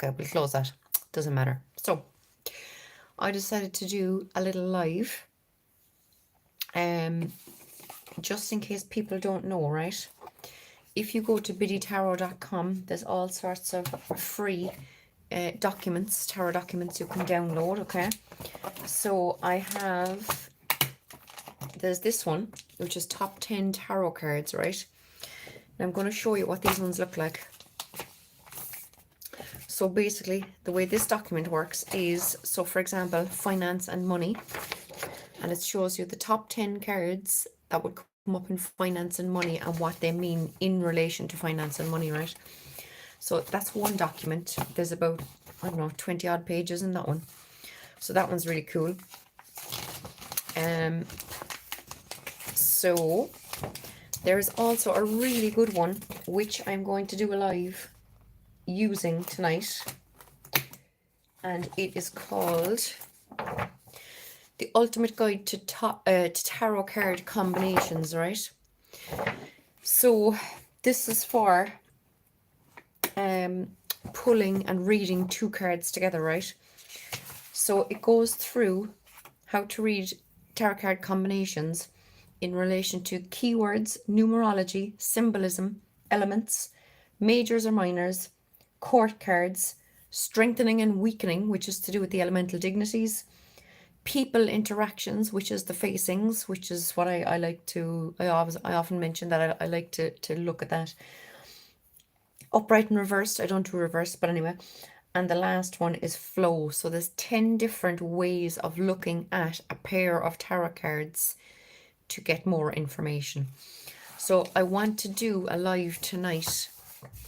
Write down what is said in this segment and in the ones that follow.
Okay, we'll close that. Doesn't matter. So I decided to do a little live, just in case people don't know, right? If you go to biddytarot.com, there's all sorts of free documents, tarot documents you can download, okay? So I have, there's this one, which is top 10 tarot cards, right? And I'm going to show you what these ones look like. So basically, the way this document works is, so for example, finance and money, and it shows you the top 10 cards that would come up in finance and money and what they mean in relation to finance and money, right? So that's one document. There's about, I don't know, 20 odd pages in that one. So that one's really cool. So there's also a really good one, which I'm going to do a live using tonight. And it is called The Ultimate Guide to Tarot Card Combinations, right? So this is for pulling and reading two cards together, right? So it goes through how to read tarot card combinations in relation to keywords, numerology, symbolism, elements, majors or minors, court cards, strengthening and weakening, which is to do with the elemental dignities, people interactions, which is the facings, which is what I like to, I often mention that I like to look at that. Upright and reversed, I don't do reverse, but anyway. And the last one is flow. So there's 10 different ways of looking at a pair of tarot cards to get more information. So I want to do a live tonight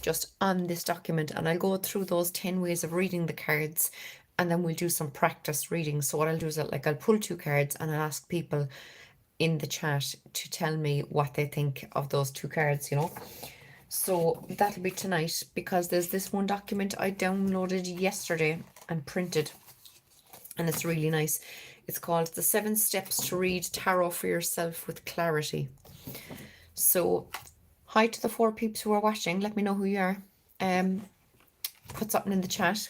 just on this document, and I'll go through those 10 ways of reading the cards, and then we'll do some practice reading. So what I'll do is I'll pull two cards and I'll ask people in the chat to tell me what they think of those two cards, you know. So that'll be tonight, because there's this one document I downloaded yesterday and printed, and it's really nice. It's called The 7 Steps to Read Tarot for Yourself with Clarity. So hi to the 4 peeps who are watching. Let me know who you are. Put something in the chat.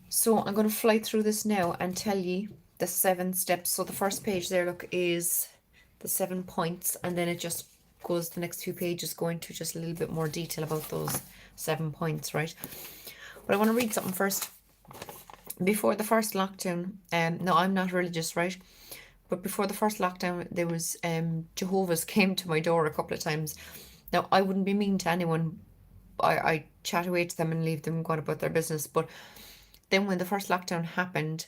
So I'm going to fly through this now and tell you the 7 steps. So the first page there, look, is the 7 points, and then it just goes, the next few pages go into just a little bit more detail about those 7 points, right? But I want to read something first. Before the first lockdown, no, I'm not religious, right? But before the first lockdown, there was Jehovah's came to my door a couple of times. Now, I wouldn't be mean to anyone. I chat away to them and leave them going about their business. But then when the first lockdown happened,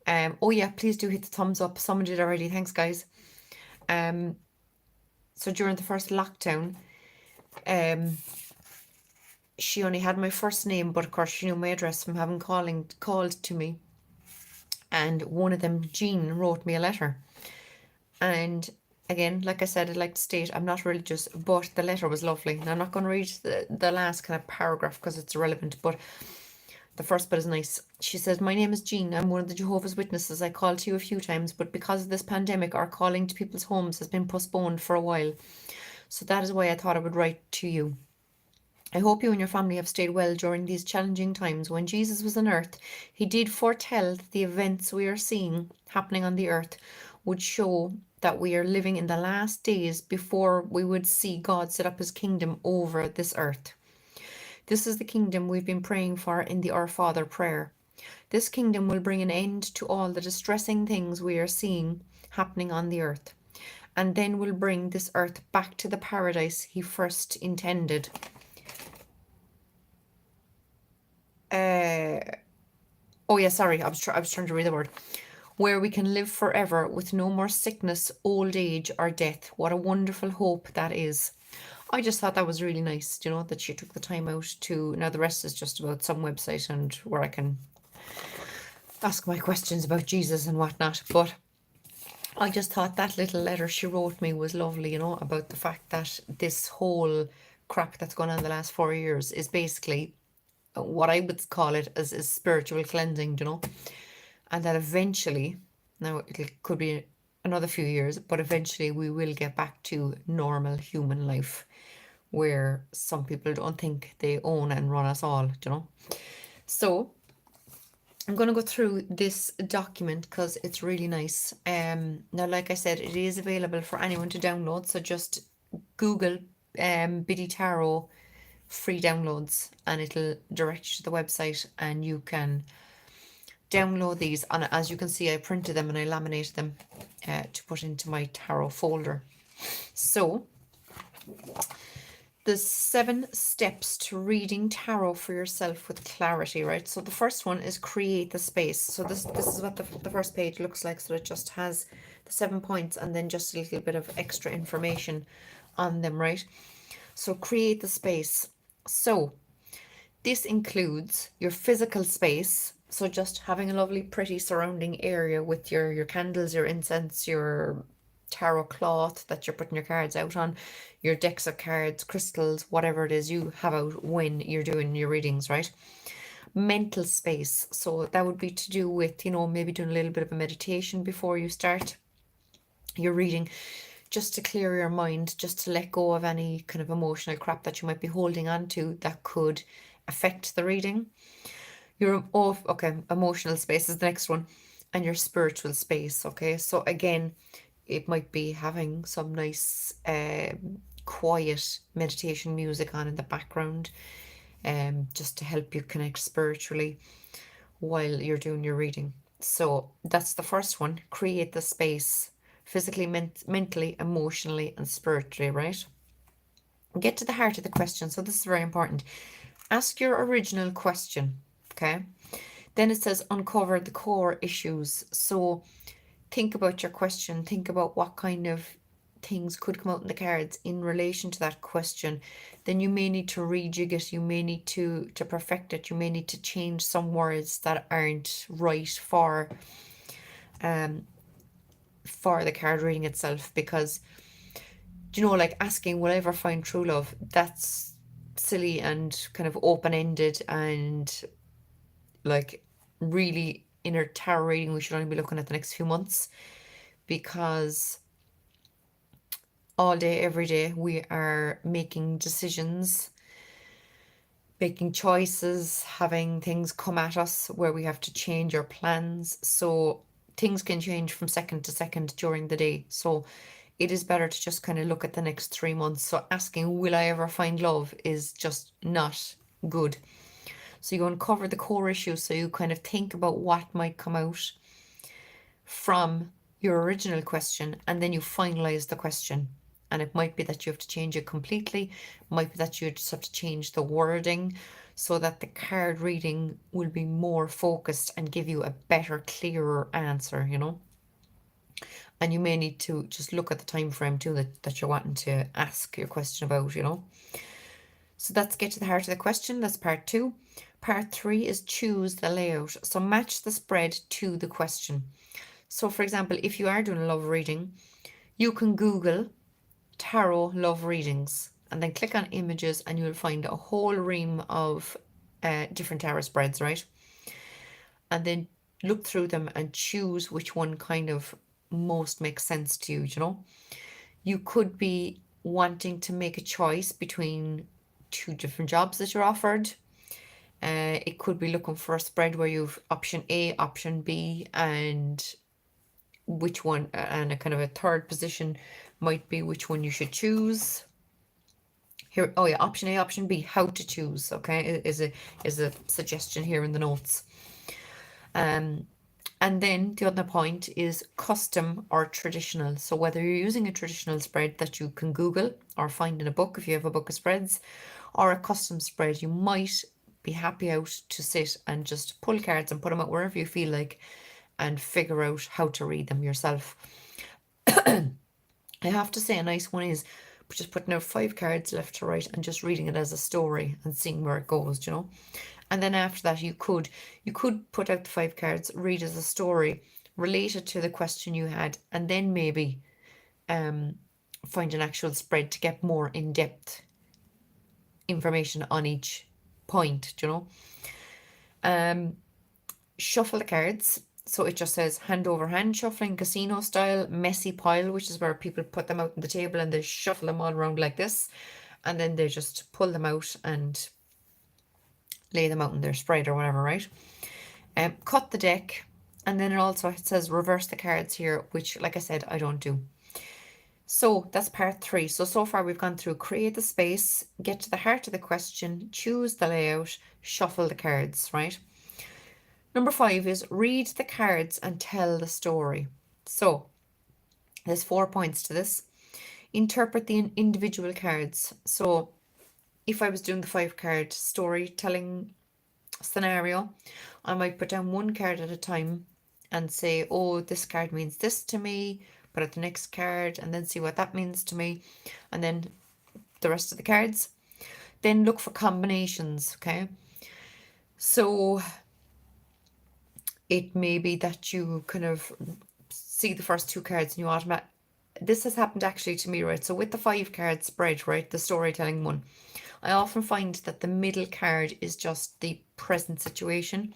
oh yeah, please do hit the thumbs up. Someone did already. Thanks, guys. So during the first lockdown, she only had my first name, but of course she knew my address from having called to me. And one of them, Jean, wrote me a letter. And again, like I said, I'd like to state I'm not religious, but the letter was lovely. And I'm not going to read the last kind of paragraph because it's irrelevant, but the first bit is nice. She says, "My name is Jean. I'm one of the Jehovah's Witnesses. I called to you a few times, but because of this pandemic, our calling to people's homes has been postponed for a while. So that is why I thought I would write to you. I hope you and your family have stayed well during these challenging times. When Jesus was on earth, he did foretell that the events we are seeing happening on the earth would show that we are living in the last days before we would see God set up his kingdom over this earth. This is the kingdom we've been praying for in the Our Father prayer. This kingdom will bring an end to all the distressing things we are seeing happening on the earth, and then will bring this earth back to the paradise he first intended." Oh yeah, sorry, I was trying to read the word. "Where we can live forever with no more sickness, old age, or death. What a wonderful hope that is." I just thought that was really nice, you know, that she took the time out to. Now the rest is just about some website and where I can ask my questions about Jesus and whatnot. But I just thought that little letter she wrote me was lovely, you know, about the fact that this whole crap that's gone on the last 4 years is basically what I would call it as is spiritual cleansing, you know, and that eventually, now it could be another few years, but eventually we will get back to normal human life, where some people don't think they own and run us all, you know. So I'm going to go through this document because it's really nice. Now, like I said, it is available for anyone to download. So just Google Biddy Tarot free downloads and it'll direct you to the website and you can download these. And as you can see, I printed them and I laminated them to put into my tarot folder. So the 7 steps to reading tarot for yourself with clarity, right? So the first one is create the space. So this is what the first page looks like. So it just has the 7 points and then just a little bit of extra information on them, right? So create the space. So this includes your physical space. So just having a lovely, pretty surrounding area with your candles, your incense, your tarot cloth that you're putting your cards out on, your decks of cards, crystals, whatever it is you have out when you're doing your readings, right? Mental space. So that would be to do with, you know, maybe doing a little bit of a meditation before you start your reading, just to clear your mind, just to let go of any kind of emotional crap that you might be holding on to that could affect the reading. Your emotional space is the next one, and your spiritual space. Okay, so again, it might be having some nice quiet meditation music on in the background, just to help you connect spiritually while you're doing your reading. So that's the first one. Create the space physically, mentally, emotionally, and spiritually, right? Get to the heart of the question. So this is very important. Ask your original question, okay? Then it says uncover the core issues. So think about your question. Think about what kind of things could come out in the cards in relation to that question. Then you may need to rejig it. You may need to perfect it. You may need to change some words that aren't right for the card reading itself, because, you know, like asking will I ever find true love, that's silly and kind of open-ended, and like really in our tarot reading we should only be looking at the next few months, because all day every day we are making decisions, making choices, having things come at us where we have to change our plans. So things can change from second to second during the day. So it is better to just kind of look at the next 3 months. So asking, will I ever find love, is just not good. So you uncover the core issue. So you kind of think about what might come out from your original question, and then you finalize the question. And it might be that you have to change it completely. It might be that you just have to change the wording so that the card reading will be more focused and give you a better, clearer answer, you know. And you may need to just look at the time frame too that you're wanting to ask your question about, you know. So that's get to the heart of the question. That's part 2. Part 3 is choose the layout. So match the spread to the question. So for example, if you are doing a love reading, you can Google tarot love readings and then click on images and you'll find a whole ream of different tarot spreads, right? And then look through them and choose which one kind of most makes sense to you, you know. You could be wanting to make a choice between 2 different jobs that you're offered. It could be looking for a spread where you've option A, option B, and which one, and a kind of a third position might be which one you should choose. Here, oh yeah, option A, option B, how to choose, okay, is a suggestion here in the notes. And then the other point is custom or traditional. So whether you're using a traditional spread that you can Google or find in a book if you have a book of spreads, or a custom spread, you might be happy out to sit and just pull cards and put them out wherever you feel like and figure out how to read them yourself. I have to say a nice one is just putting out 5 cards left to right and just reading it as a story and seeing where it goes, you know. And then after that you could put out the 5 cards, read as a story related to the question you had, and then maybe find an actual spread to get more in-depth information on each point, you know. Shuffle the cards. So it just says hand over hand shuffling, casino style, messy pile, which is where people put them out on the table and they shuffle them all around like this. and then they just pull them out and lay them out in their spread or whatever, right? Cut the deck, and then it says reverse the cards here, which, like I said, I don't do. So that's part 3. So far we've gone through create the space, get to the heart of the question, choose the layout, shuffle the cards, right? Number 5 is read the cards and tell the story. So there's 4 points to this. Interpret the individual cards. So if I was doing the 5-card storytelling scenario, I might put down 1 card at a time and say, oh, this card means this to me, put out the next card and then see what that means to me, and then the rest of the cards. Then look for combinations, okay? So it may be that you kind of see the first 2 cards and you automatically, this has happened actually to me, right? So with the 5-card spread, right, the storytelling one, I often find that the middle card is just the present situation,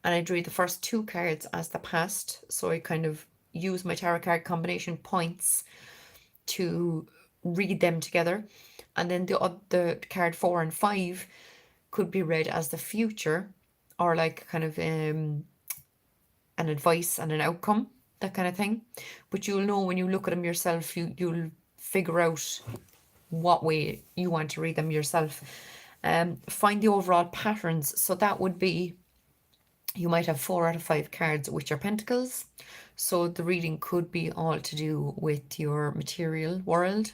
and I'd read the first 2 cards as the past. So I kind of use my tarot card combination points to read them together, and then the card 4 and 5 could be read as the future, or like kind of an advice and an outcome, that kind of thing. But you'll know when you look at them yourself, you'll figure out what way you want to read them yourself. Find the overall patterns. So that would be, you might have 4 out of 5 cards which are pentacles. So the reading could be all to do with your material world.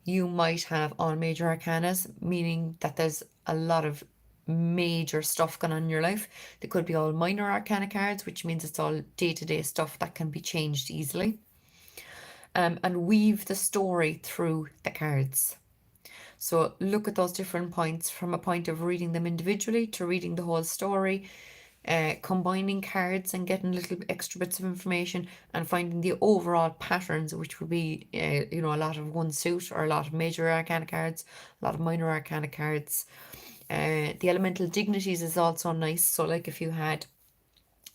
You might have all major arcanas, meaning that there's a lot of major stuff going on in your life. There could be all minor arcana cards, which means it's all day-to-day stuff that can be changed easily. And weave the story through the cards. So look at those different points from a point of reading them individually to reading the whole story, combining cards and getting little extra bits of information, and finding the overall patterns, which would be a lot of one suit, or a lot of major arcana cards, a lot of minor arcana cards. The elemental dignities is also nice. So like if you had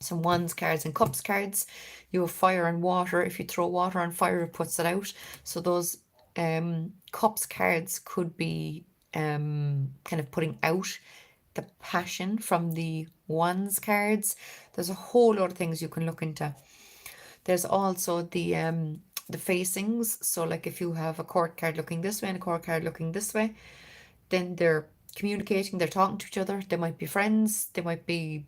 some wands cards and cups cards, you have fire and water. If you throw water on fire, it puts it out. So those cups cards could be kind of putting out the passion from the wands cards. There's a whole lot of things you can look into. There's also the facings. So like if you have a court card looking this way and a court card looking this way, then they're communicating, they're talking to each other. They might be friends, they might be,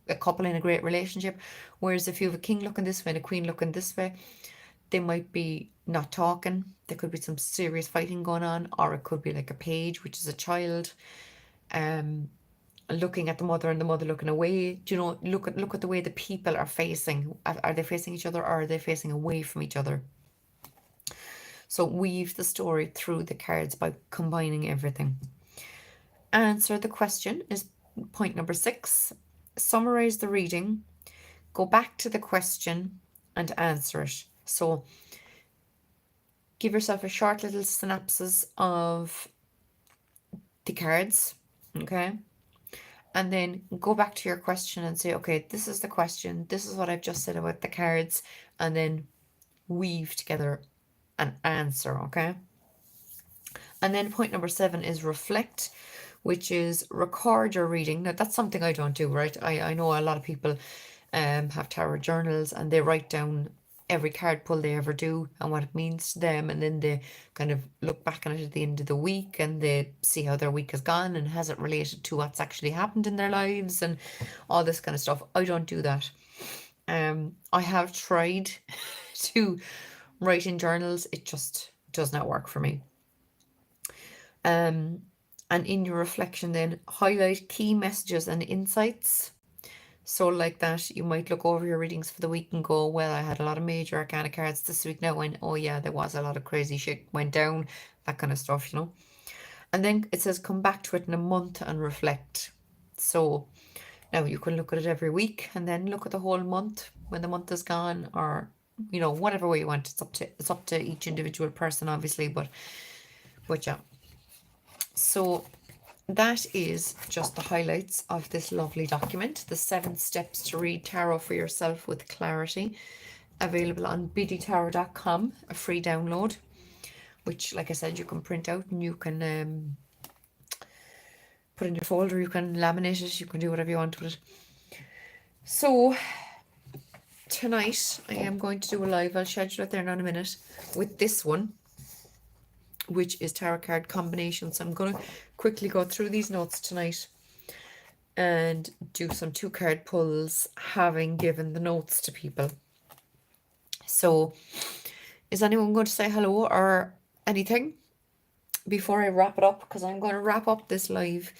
a couple in a great relationship. Whereas if you have a king looking this way and a queen looking this way, they might be not talking. There could be some serious fighting going on, or it could be like a page, which is a child, looking at the mother and the mother looking away. Look at the way the people are facing. Are they facing each other, or are they facing away from each other? So weave the story through the cards by combining everything. Answer the question is point number 6. Summarize the reading, go back to the question and answer it. So give yourself a short little synopsis of the cards, okay? And then go back to your question and say, okay, this is the question, this is what I've just said about the cards, and then weave together an answer, okay? And then point number 7 is reflect, which is record your reading. Now that's something I don't do, right? I know a lot of people have tarot journals, and they write down every card pull they ever do and what it means to them, and then they kind of look back on it at the end of the week and they see how their week has gone and has it related to what's actually happened in their lives and all this kind of stuff. I don't do that. I have tried to write in journals. It just does not work for me. And in your reflection then, highlight key messages and insights. So like that, you might look over your readings for the week and go, well, I had a lot of major arcana cards this week now, and oh yeah, there was a lot of crazy shit went down, that kind of stuff, And then it says come back to it in a month and reflect. So now you can look at it every week and then look at the whole month when the month is gone, or whatever way you want. It's up to each individual person, obviously, but yeah. So that is just the highlights of this lovely document, the 7 steps to read tarot for yourself with clarity, available on biddytarot.com, a free download. which, like I said, you can print out and you can put in your folder, you can laminate it, you can do whatever you want with it. So tonight I am going to do a live. I'll schedule it there in a minute with this one, which is tarot card combinations. I'm going to quickly go through these notes tonight and do some 2-card pulls, having given the notes to people. So is anyone going to say hello or anything before I wrap it up? Because I'm going to wrap up this live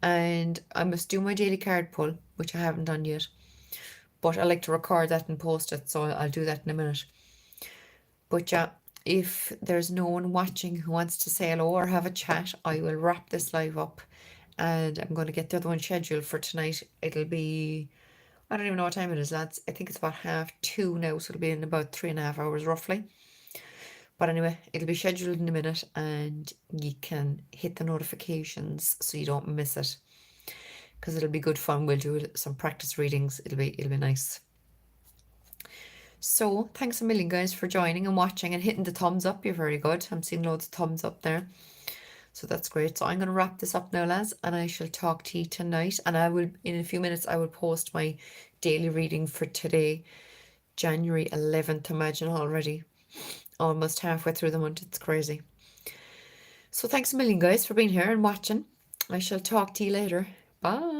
and I must do my daily card pull, which I haven't done yet. But I like to record that and post it, so I'll do that in a minute. But yeah, if there's no one watching who wants to say hello or have a chat, I will wrap this live up. And I'm going to get the other one scheduled for tonight. It'll be, I don't even know what time it is, lads. I think it's about 2:30 now, so it'll be in about 3.5 hours roughly. But anyway, it'll be scheduled in a minute and you can hit the notifications so you don't miss it. Because it'll be good fun. We'll do some practice readings. It'll be nice. So thanks a million, guys, for joining and watching and hitting the thumbs up. You're very good. I'm seeing loads of thumbs up there. So that's great. So I'm going to wrap this up now, lads, and I shall talk to you tonight. And I will, in a few minutes, I will post my daily reading for today, January 11th. Imagine already. Almost halfway through the month. It's crazy. So thanks a million, guys, for being here and watching. I shall talk to you later. Bye.